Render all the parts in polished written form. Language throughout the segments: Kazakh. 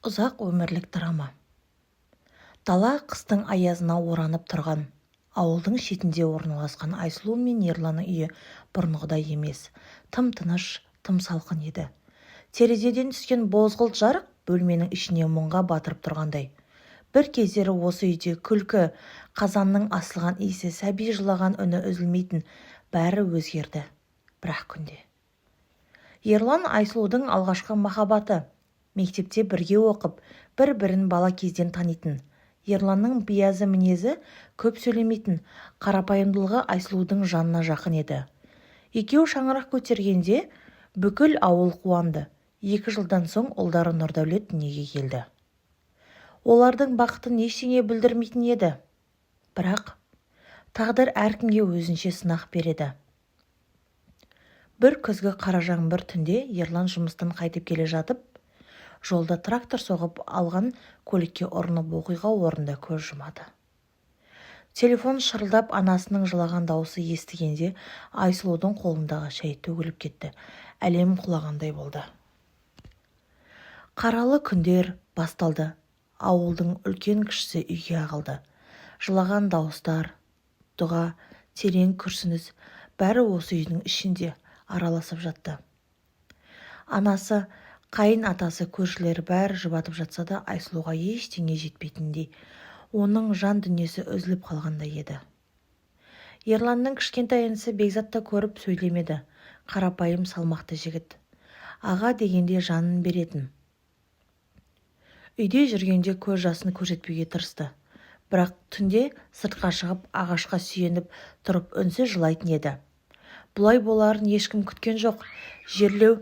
Ұзақ өмірлік драма. Дала қыстың аязына оранып тұрған. Ауылдың шетінде орналасқан Айсұлу мен Ерланның үйі бұрынғыдай емес. Тым-тыныш, тым салқын еді. Терезеден түскен бозғылт жарық бөлменің ішіне мұңға батырып тұрғандай. Бір кездері осы үйде күлкі, қазанның асылған иісі, сәби жылаған үні үзілмейтін, бәрі өзгерді. Бірақ күнде. Ерлан Айсұлудың алғашқы махаббаты. Мектепте бірге оқып, бір-бірін бала кезден танитын. Ерланның биязы мінезі, көп сөйлемейтін, қарапайымдылығы Айсұлудың жанына жақын еді. Екеу шаңырақ көтергенде бүкіл ауыл қуанды. 2 жылдан соң ұлдары Нұрдәулет дүниеге келді. Олардың бақытын ештеңе білдірмейтін еді. Бірақ тағдыр әркімге өзінше сынақ береді. Бір күзгі қара жаңбыр түнде Ерлан жұмыстан қайтып келе жатып, жолда трактор соғып алған көлікке ұрынып оқиға орнында көз жұмады. Телефон шырылдап анасының жылаған дауысы естігенде Айсұлудың қолындағы шай төгіліп кетті. Әлем құлағандай болды. Қаралы күндер басталды. Ауылдың үлкен-кішісі үйге ағылды. Жылаған дауыстар, дұға, терең күрсініс, бәрі осы үйдің ішінде араласып жатты. Анасы, қайын атасы, көршілері бәрі жұбатып жатса да Айсұлуға ештеңе жетпейтіндей, оның жан дүниесі үзіліп қалғандай еді. Ерланның кішкентай інісі Бекзатты көріп сөйлемеді. Қарапайым салмақты жігіт. Аға дегенде жанын беретін. Үйде жүргенде көз жасын көрсетпеуге тырысты. Бірақ түнде сыртқа шығып ағашқа сүйеніп тұрып үнсіз жылайтын еді. Бұлай боларын ешкім күткен жоқ. Жерлеу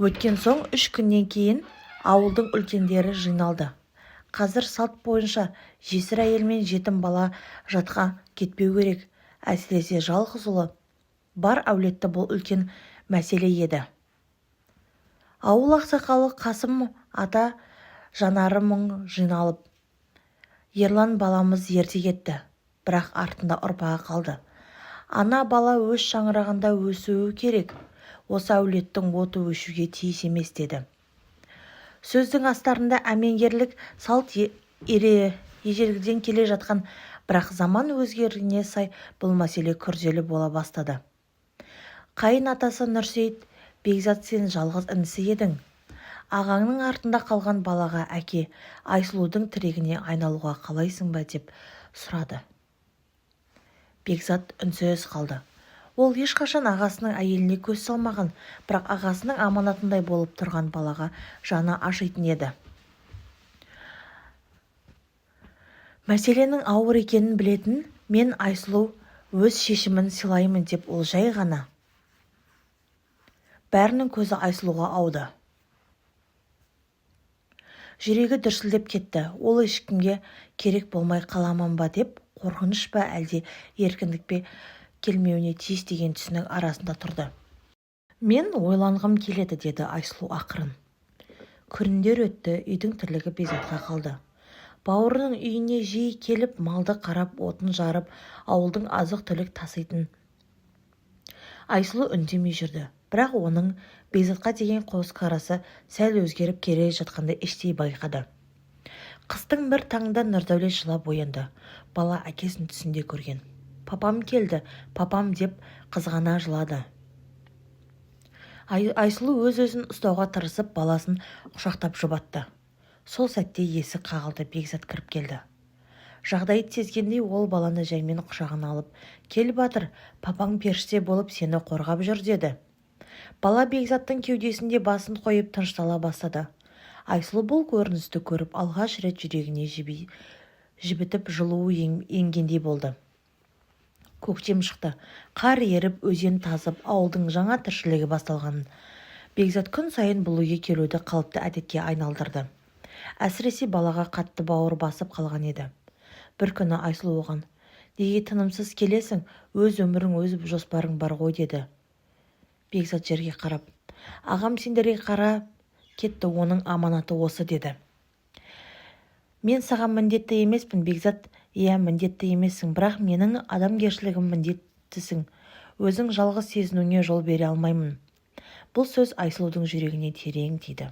өткен соң 3 күннен кейін ауылдың үлкендері жиналды. Қазір салт бойынша жесір әйел мен жетім бала жатқа кетпеу керек. Әсіресе жалғыз ұлы бар әулетті бұл үлкен мәселе еді. Ауыл ақсақалы Қасым ата жанары мұң жиналып, Ерлан баламыз ерте кетті, бірақ артында ұрпағы қалды. Ана бала өз шаңырағында өсуі керек. Осы әулеттің оты өшуге тиіс емес деді. Сөздің астарында әмеңгерлік салт ежелгіден келе жатқан, бірақ заман өзгергеніне сай бұл мәселе күрделі бола бастады. Қайын атасы Нұрсейіт, Бекзат, сен жалғыз інісі едің. Ағаңның артында қалған балаға әке Айсұлудың тірегіне айналуға қалайсың ба деп сұрады. Бекзат үнсіз қалды. Ол ешқашан ағасының әйеліне көз салмаған, бірақ ағасының аманатындай болып тұрған балаға жаны ашитын еді. Мәселенің ауыр екенін білетін мен Айсұлу өз шешімін сыйлаймын деп ол жай ғана. Бәрінің көзі Айсұлуға ауды. Жүрегі дүрсілдеп кетті. Ол ешкімге керек болмай қаламан ба деп қорқыныш па әлде еркіндік пе келмеуіне тиіс деген түсінің арасында тұрды. Мен ойланғым келеді, деді Айсұлу ақырын. Күндер өтті, үйдің тірлігі Бекзатқа қалды. Бауырының үйіне жиі келіп, малды қарап, отын жарып, ауылдың азық-түлік таситын. Айсұлу үндемей жүрді, бірақ оның Бекзатқа деген көзқарасы сәл өзгеріп келе жатқанда іштей байқады. Қыстың бір таңында Нұрдәулет жылап оянды. Бала әкесін түсінде көрген. Папам келді, папам деп қызғана жылады. Айсұлу өз-өзін ұстауға тырысып баласын құшақтап жұбатты. Сол сәтте есік қағылды, Бекзат кіріп келді. Жағдайды сезгендей ол баланы жаймен құшағына алып, кел батыр, папаң періште болып сені қорғап жүр деді. Бала Бекзаттың кеудесінде басын қойып тыныштала бастады. Айсұлу бұл көріністі көріп алғаш рет жүрегіне жібітіп жылуы енгендей болды. Көктем шықты, қар еріп, өзен тазып, ауылдың жаңа тіршілігі басталғанын. Бекзат күн сайын бұл үйге келуді қалыпты әдетке айналдырды. Әсіресе балаға қатты бауыр басып қалған еді. Бір күні Айсұлу оған: неге тынымсыз келесің, өз өмірің, өз жоспарың бар ғой деді. Бекзат жерге қарап: ағам сендерге қарап кетті, оның аманаты осы деді. Мен саған міндетті емеспін, Бекзат. Иә, міндетті емессің, бірақ менің адамгершілігім міндеттісің. Өзің жалғыз сезінуіңе жол бере алмаймын. Бұл сөз Айсұлудың жүрегіне терең тиді.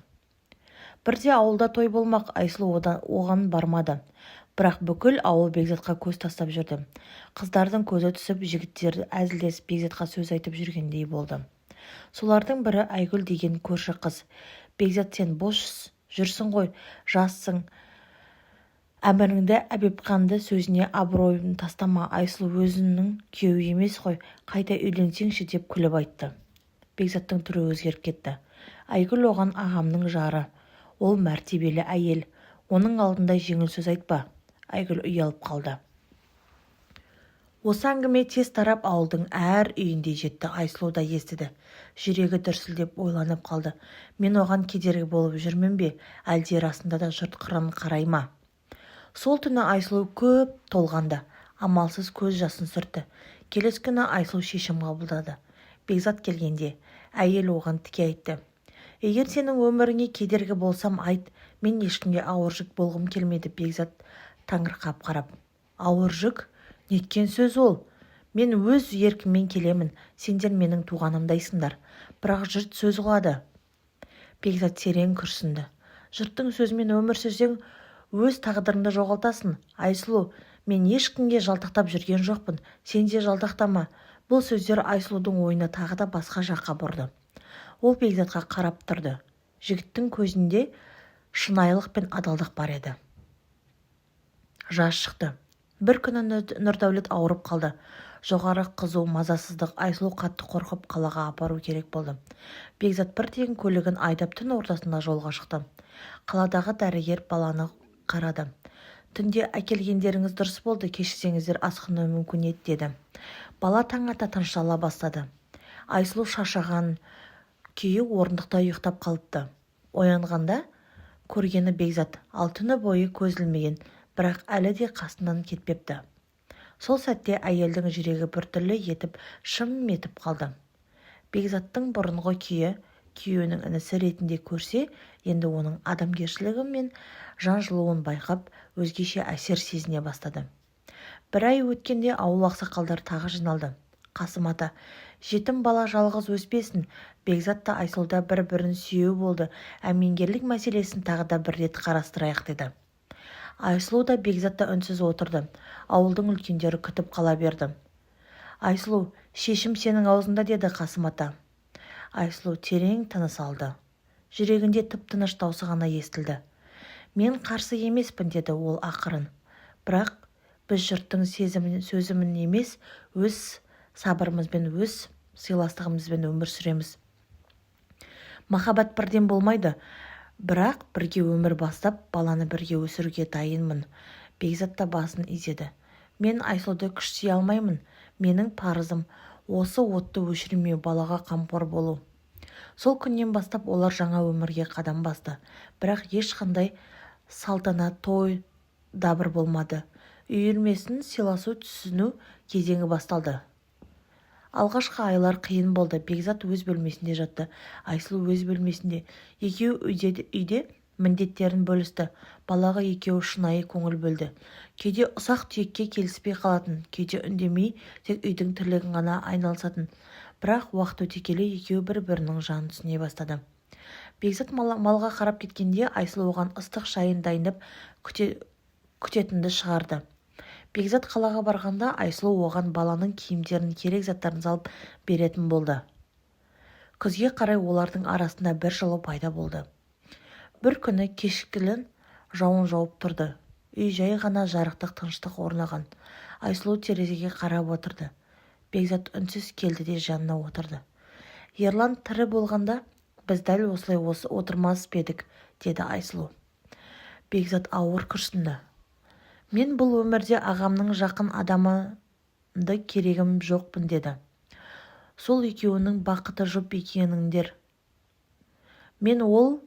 Бірде ауылда той болмақ, Айсұлу оған бармады. Бірақ бүкіл ауыл Бекзатқа көз тастап жүрді. Қыздардың көзі түсіп, жігіттер әзілдесіп Бекзатқа сөз айтып жүргендей болды. Солардың бірі Айгүл деген көрші қыз. Бекзат, сен бос жүрсің ғой, жассың. Әміріңді Әбепқанды сөзіне абыройын тастама, Айсұлу өзінің күйеуі емес қой, қайта үйленсеңші деп күліп айтты. Бекзаттың түрі өзгеріп кетті. Айгүл оған ағамның жары, ол мәртебелі әйел, оның алдында жеңіл сөз айтпа. Айгүл ұялып қалды. Осы әңгіме тез тарап ауылдың әр үйінде жетті. Айсұлу да естіді. Жүрегі дүрсілдеп ойланып қалды. Мен оған кедергі болып жүрмін бе, әлде расында да жұрт қырын қарай ма? Сол түні Айсұлу көп толғанды, амалсыз көз жасын сүртті. Келесі күні Айсұлу шешім қабылдады. Бекзат келгенде әйел оған тіке айтты. Егер сенің өміріңе кедергі болсам айт, мен ешкімге ауыр жүк болғым келмеді. Бекзат таңырқап қарап. Ауыр жүк? Неткен сөз ол? Мен өз еркіммен келемін, сендер менің туғанымдайсыңдар, бірақ жұрт сөз қылады. Бекзат терең күрсінді. Жұрттың сөзімен өмір сүрсең, өз тағдырыңды жоғалтасың. Айсұлу, мен ешкімге жалтақтап жүрген жоқпын, сен де жалтақтама. Бұл сөздер Айсұлудың ойына тағы да басқа жаққа бұрды. Ол Бекзатқа қарап тұрды. Жігіттің көзінде шынайылық пен адалдық бар еді. Жас шықты. Бір күні Нұрдәулет ауырып қалды. Жоғары қызу, мазасыздық. Айсұлу қатты қорқып қалаға апару керек болды. Бекзат бір тегін көлігін айдап түн ортасында жолға шықты. Қаладағы дәрігер баланы қарады. Түнде әкелгендеріңіз дұрыс болды, кешіксеңіздер асқынуы мүмкін еді деді. Бала таң ата тыныштала бастады. Айсұлу шаршаған күйі орындықта ұйықтап қалыпты. Оянғанда көргені Бекзат, ал түні бойы көз ілмеген, бірақ әлі де қасынан кетпепті. Сол сәтте әйелдің жүрегі біртүрлі етіп шым етіп қалды. Бекзаттың бұрынғы күйеуінің інісі ретінде көрсе, енді оның адамгершілігі мен жан жылуын байқап, өзгеше әсер сезіне бастады. Бір ай өткенде ауыл ақсақалдар тағы жиналды. Қасым ата, жетім бала жалғыз өспесін, Бекзат та Айсұлуда бір-бірін сүйеу болды, әмеңгерлік мәселесін тағы да бір рет қарастырайық деді. Айсұлу да Бекзат та үнсіз отырды. Ауылдың үлкендері күтіп қала берді. Айсұлу, шешім сенің аузында деді Қасым ата. Айсұлу терең тыныс алды. Жүрегінде тып-тыныш даусы ғана естілді. Мен қарсы емеспін деді ол ақырын. Бірақ біз жұрттың сөзімен емес, өз сабырымызбен, өз сыйластығымызбен өмір сүреміз. Махаббат бірден болмайды, бірақ бірге өмір бастап, баланы бірге өсіруге дайынмын. Бекзат та басын изеді. Мен Айсұлуды күштей алмаймын. Менің парызым осы отты өшірмеу, балаға қамқор болу. Сол күннен бастап олар жаңа өмірге қадам басты. Бірақ ешқандай салтанат, той дабыр болмады. Үйірмесін сыйласу, түсіну кезеңі басталды. Алғашқы айлар қиын болды. Бекзат өз бөлмесінде жатты, Айсұлу өз бөлмесінде. Екеуі үйде міндеттерін бөлісті. Балаға екеуі шынайы көңіл бөлді. Кейде ұсақ түйекке келіспей қалатын, кейде үндемей тек үйдің тірлігін ғана айналысатын. Бірақ уақыт өте келе екеуі бір-бірінің жанын түсіне бастады. Бекзат малға қарап кеткенде Айсұлу оған ыстық шайын дайындап күтетінді шығарды. Бекзат қалаға барғанда Айсұлу оған баланың киімдерін, керек заттарын салып беретін болды. Күзге қарай олардың арасында бір жылу пайда болды. Бір күні кешкілін жауын жауып тұрды. Үй жай ғана жарықтық, тыныштық орнаған. Айсұлу терезеге қарап отырды. Бекзат үнсіз келді де жанына отырды. Ерлан тірі болғанда біз дәл осылай отырмас педік, деді Айсұлу. Бекзат ауыр күрсінді. Мен бұл өмірде ағамның жақын адамында керегім жоқпын деді. Сол екеуінің бақыты жұп екеніңдер. Мен ол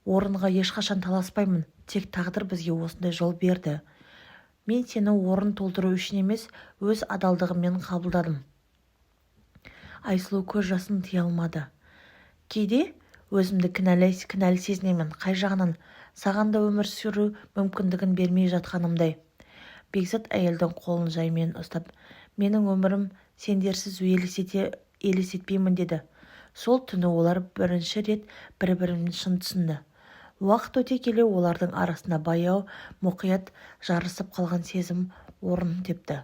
орынға ешқашан таласпаймын. Тек тағдыр бізге осындай жол берді. Мен сені орын толтыру үшін емес, өз адалдығыммен қабылдадым. Айсұлу көз жасын тыя алмады. Кейде өзімді кінәлі сезінемін. Қай жағынан? Саған да өмір сүру мүмкіндігін бермей жатқанымдай. Бекзат әйелдің қолын жаймен ұстап, менің өмірім сендерсіз елестетпеймін деді. Сол түні олар бірінші рет бір-бірін шын түсінді. Уақыт өте келе олардың арасында баяу, мұқият жарысып қалған сезім орнын тепті.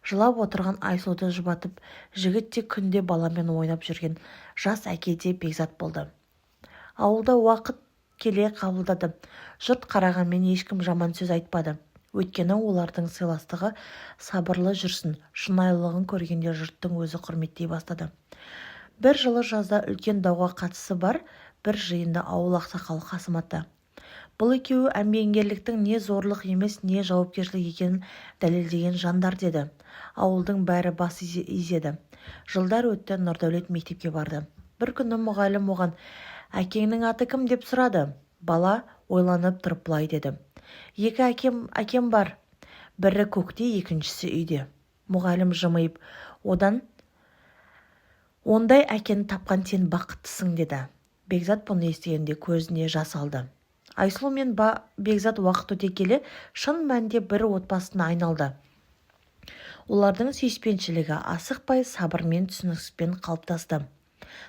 Жылап отырған Айсұлуды жұбатып, жігіт те күнде баламен ойнап жүрген жас әке де Бекзат болды. Ауылда уақыт келе қабылдады. Жұрт қарағанмен ешкім жаман сөз айтпады. Өйткені олардың сыйластығы сабырлы жүрсін, шынайылығын көргенде жұрттың өзі құрметтей бастады. Бір жылы жазда үлкен дауға қатысы бар бір жиында ауыл ақсақалы Қасым ата. Бұл екеуі әмбеңгерліктің не зорлық емес, не жауапкершілік екенін дәлелдеген жандар деді. Ауылдың бәрі бас изеді. Жылдар өтті, Нұрдәулет мектепке барды. Бір күні мұғалім оған: «Әкеңнің аты кім?» деп сұрады. Бала ойланып тұрып былай деді: «Екі әкем бар. Бірі көкте, екіншісі үйде». Мұғалім жымиып: «Ондай әкені тапқан сен бақыттысың» деді. Бекзат бұны естігенде көзіне жас алды. Айсұлу мен Бекзат уақыт өте келе шын мәнінде бір отбасына айналды. Олардың сүйіспеншілігі асықпай, сабырмен, түсіністікпен қалыптасты.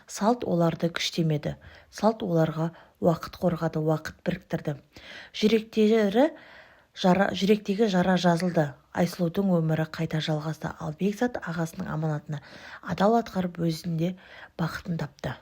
Салт оларды күштемеді. Салт оларға уақыт қорғады, уақыт біріктірді. Жүректегі жара жазылды. Айсұлудың өмірі қайта жалғасты, ал Бекзат ағасының аманатына адал атқарып өзінде бақытын тапты.